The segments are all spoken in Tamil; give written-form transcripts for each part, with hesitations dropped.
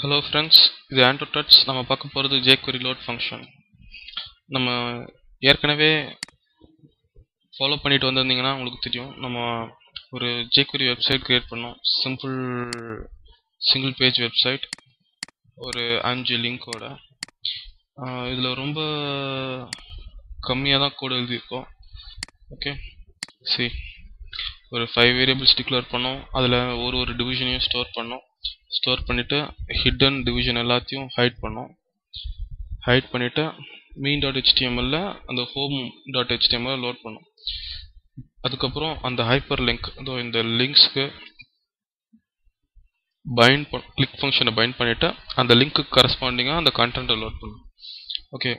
Hello friends, இது AntoTouch. நம்ம பார்க்க போகிறது jQuery load function. நம்ம ஏற்கனவே ஃபாலோ பண்ணிட்டு வந்திருந்தீங்கன்னா உங்களுக்கு தெரியும். நம்ம ஒரு jQuery வெப்சைட் கிரியேட் பண்ணோம். சிங்கிள் பேஜ் வெப்சைட், ஒரு 5 லிங்கோட. இதில் ரொம்ப கம்மியாக தான் கோட் எழுதியிருக்கோம். ஓகே, சரி, ஒரு 5 வேரியபிள்ஸ் டிக்ளேர் பண்ணோம். அதில் ஒரு டிவிஷனையும் ஸ்டோர் பண்ணிவிட்டு ஹிடன் டிவிஷன் எல்லாத்தையும் ஹைட் பண்ணிவிட்டு main.html அந்த home.html லோட் பண்ணோம். அதுக்கப்புறம் அந்த ஹைப்பர் லிங்க், இந்த லிங்க்ஸ்க்கு கிளிக் ஃபங்க்ஷனை பைண்ட் பண்ணிவிட்டு அந்த லிங்க்கு கரஸ்பாண்டிங்காக அந்த கண்டென்ட்டை லோட் பண்ணோம். ஓகே,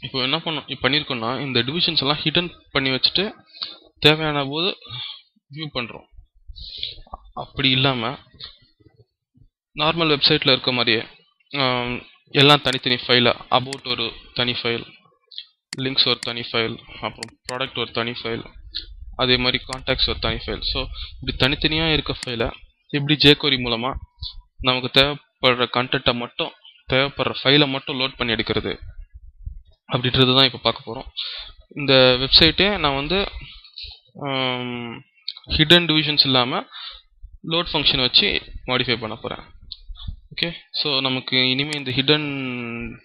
இப்போ என்ன பண்ணியிருக்கோம்னா இந்த டிவிஷன்ஸ் எல்லாம் ஹிடன் பண்ணி வச்சுட்டு தேவையான போது வியூ பண்ணுறோம். அப்படி இல்லாமல் நார்மல் வெப்சைட்டில் இருக்க மாதிரியே எல்லாம் தனித்தனி ஃபைலாக, அபவுட் ஒரு தனி ஃபைல், லிங்க்ஸ் ஒரு தனி ஃபைல், அப்புறம் ப்ராடக்ட் ஒரு தனி ஃபைல், அதே மாதிரி கான்டாக்ட்ஸ் ஒரு தனி ஃபைல். ஸோ இப்படி தனித்தனியாக இருக்க ஃபைலை இப்படி jQuery மூலமாக நமக்கு தேவைப்படுற கண்டென்ட்டை மட்டும், தேவைப்படுற ஃபைலை மட்டும் லோட் பண்ணி எடுக்கிறது அப்படின்றது தான் இப்போ பார்க்க போகிறோம். இந்த வெப்சைட்டே நான் ஹிடன் டிவிஷன்ஸ் இல்லாமல் லோட் ஃபங்க்ஷன் வச்சு மாடிஃபை பண்ண போகிறேன். ஓகே, ஸோ நமக்கு இனிமேல் இந்த ஹிடன்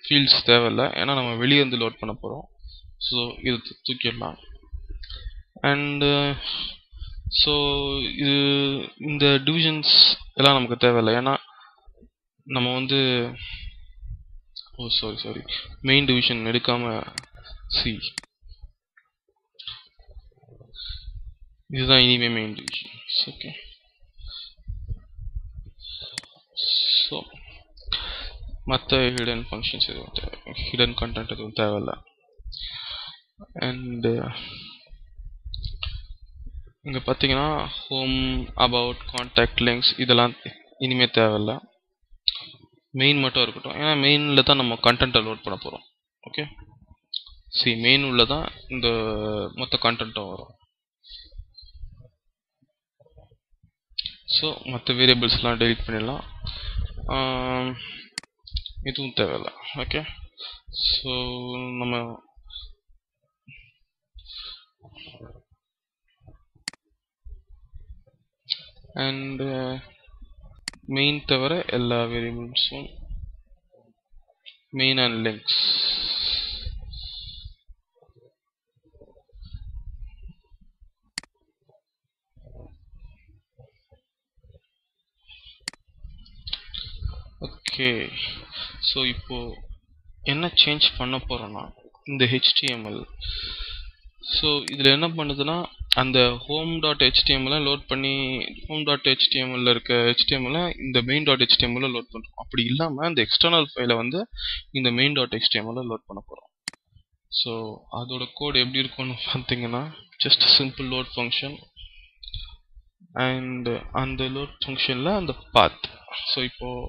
ஃபீல்ட்ஸ் தேவையில்லை, ஏன்னா நம்ம வெளியே இருந்து லோட் பண்ண போகிறோம். ஸோ இது தூக்கிடலாம். அண்டு ஸோ இந்த டிவிஷன்ஸ் எல்லாம் நமக்கு தேவையில்லை, ஏன்னா நம்ம சாரி மெயின் டிவிஷன் எடுக்காமல் இதுதான் இனிமேல் மெயின் டிவிஷன். ஓகே, ஸோ மற்ற ஹிடன் ஃபங்க்ஷன்ஸ் எதுவும் ஹிடன் கண்டென்ட் எதுவும் தேவையில்லை. அண்டு இங்கே பார்த்தீங்கன்னா ஹோம், அபவுட், கான்டாக்ட், லிங்க்ஸ் இதெல்லாம் இனிமேல் தேவையில்லை. மெயின் மட்டும் இருக்கட்டும், ஏன்னா மெயினில் தான் நம்ம கண்டென்ட்டை லோட் பண்ண போகிறோம். ஓகே, மெயின் உள்ள தான் இந்த மொத்த கண்டென்ட்டும் வரும். ஸோ மற்ற வேரியபிள்ஸ்லாம் டெலிட் பண்ணிடலாம், இதுவும் தேவையில்லை. ஓகே, ஸோ நம்ம அண்டு மெயின் தவிர எல்லா வேரியபிள்ஸும் main and links. Okay, so இப்போ என்ன சேஞ்ச் பண்ண போகிறோன்னா இந்த HTML. ஸோ இதில் என்ன பண்ணுதுன்னா அந்த home.html லோட் பண்ணி home.html இருக்க HTML இந்த main.html லோட் பண்ணுறோம். அப்படி இல்லாமல் இந்த எக்ஸ்டர்னல் ஃபைலை இந்த main.html லோட் பண்ண போகிறோம். ஸோ அதோட கோட் எப்படி இருக்கும்னு பார்த்தீங்கன்னா just simple load function and அந்த லோட் ஃபங்க்ஷனில் அந்த பாத். ஸோ இப்போது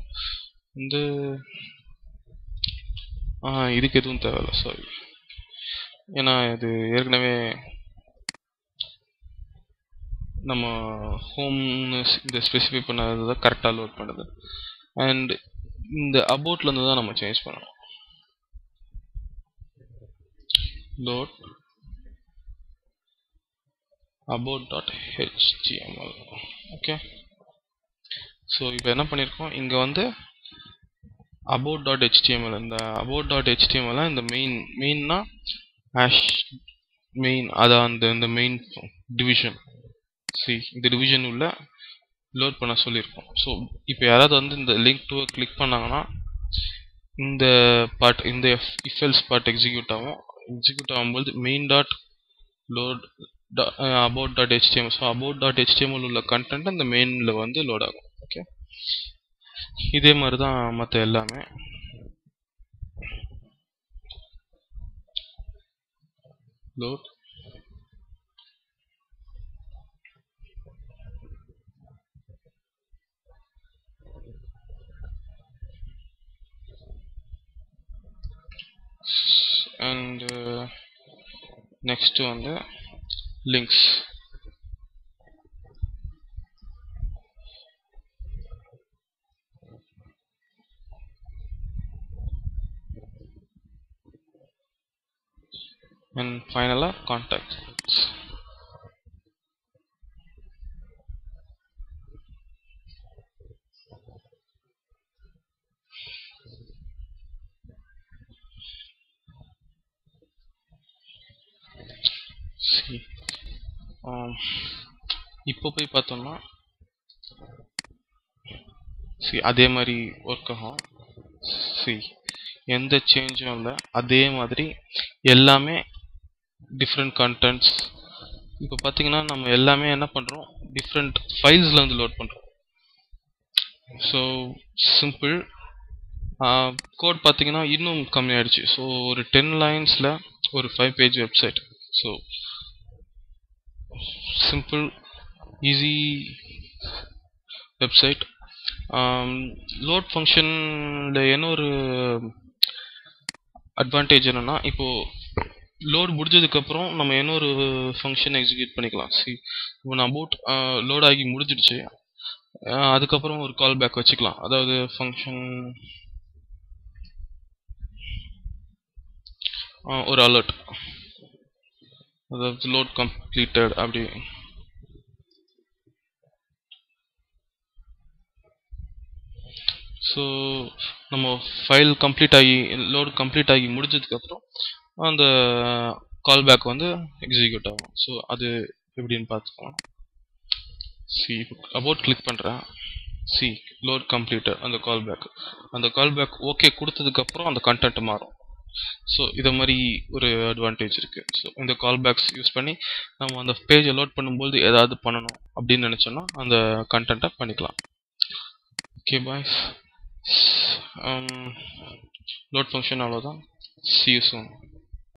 இதுக்கு எதுவும் தேவையில்லை, சாரி, ஏன்னா இது ஏற்கனவே நம்ம ஹோம்னு இந்த ஸ்பெசிஃபை பண்ணது தான் கரெக்டாக லோட் பண்ணுது. அண்ட் இந்த அபவுட்லேருந்து தான் நம்ம சேஞ்ச் பண்ணணும். Load about.html. ஓகே, ஸோ இப்போ என்ன பண்ணியிருக்கோம், இங்கே about.html, இந்த about.html இந்த மெயின்னா மெயின், அதான் இந்த மெயின் டிவிஷன். இந்த டிவிஷன் உள்ள லோட் பண்ண சொல்லியிருக்கோம். ஸோ இப்போ யாராவது இந்த லிங்க் 2 கிளிக் பண்ணாங்கன்னா இந்த பார்ட், இந்த இஃபெல்ஸ் பார்ட் எக்ஸிக்யூட் ஆகும்போது main.load about.html. ஸோ about.html உள்ள கண்டென்ட் இந்த மெயினில் லோட் ஆகும். ஓகே, இதே மாதிரி தான் மற்ற எல்லாமே. Load and next links. and ஃபைனலாக கான்டாக்ட். இப்போ போய் பார்த்தோம்னா அதே மாதிரி ஒர்க் ஆகும். எந்த சேஞ்சும் இல்லை, அதே மாதிரி எல்லாமே டிஃப்ரெண்ட் கண்டென்ட்ஸ். இப்போ பார்த்தீங்கன்னா நம்ம எல்லாமே என்ன பண்ணுறோம், டிஃப்ரெண்ட் ஃபைல்ஸில் வந்து லோட் பண்ணுறோம். So simple. கோட் பார்த்தீங்கன்னா இன்னும் கம்மியாயிடுச்சு. ஸோ ஒரு 10 லைன்ஸில் ஒரு 5 page website. So simple easy website. Load ஃபங்க்ஷனில் என்ன ஒரு அட்வான்டேஜ் என்னென்னா, இப்போது லோட் முடிஞ்சதுக்கப்புறம் நம்ம என்ன ஒரு ஃபங்க்ஷன் எக்ஸிக்யூட் பண்ணிக்கலாம். இப்போ நான் லோட் ஆகி முடிஞ்சிடுச்சு, அதுக்கப்புறம் ஒரு கால் பேக் வச்சுக்கலாம். அதாவது ஃபங்க்ஷன் ஒரு அலர்ட், அதாவது லோட் கம்ப்ளீட்டட் அப்படி. ஸோ நம்ம ஃபைல் லோடு கம்ப்ளீட் ஆகி முடிஞ்சதுக்கப்புறம் அந்த கால் பேக் வந்து எக்ஸிக்யூட் ஆகும். ஸோ அது எப்படின்னு பார்த்துக்கலாம். அபவுட் கிளிக் பண்ணுறேன். லோட் கம்ப்ளீட்டட் அந்த கால் பேக் ஓகே கொடுத்ததுக்கப்புறம் அந்த கண்டென்ட் மாறும். ஸோ இதை மாதிரி ஒரு அட்வான்டேஜ் இருக்குது. ஸோ இந்த கால் பேக்ஸ் யூஸ் பண்ணி நம்ம அந்த பேஜை லோட் பண்ணும்போது ஏதாவது பண்ணணும் அப்படின்னு நினச்சோன்னா அந்த கண்டென்ட்டை பண்ணிக்கலாம். ஓகே பாய்ஸ், லோட் ஃபங்க்ஷன் அவ்வளோதான். See you soon.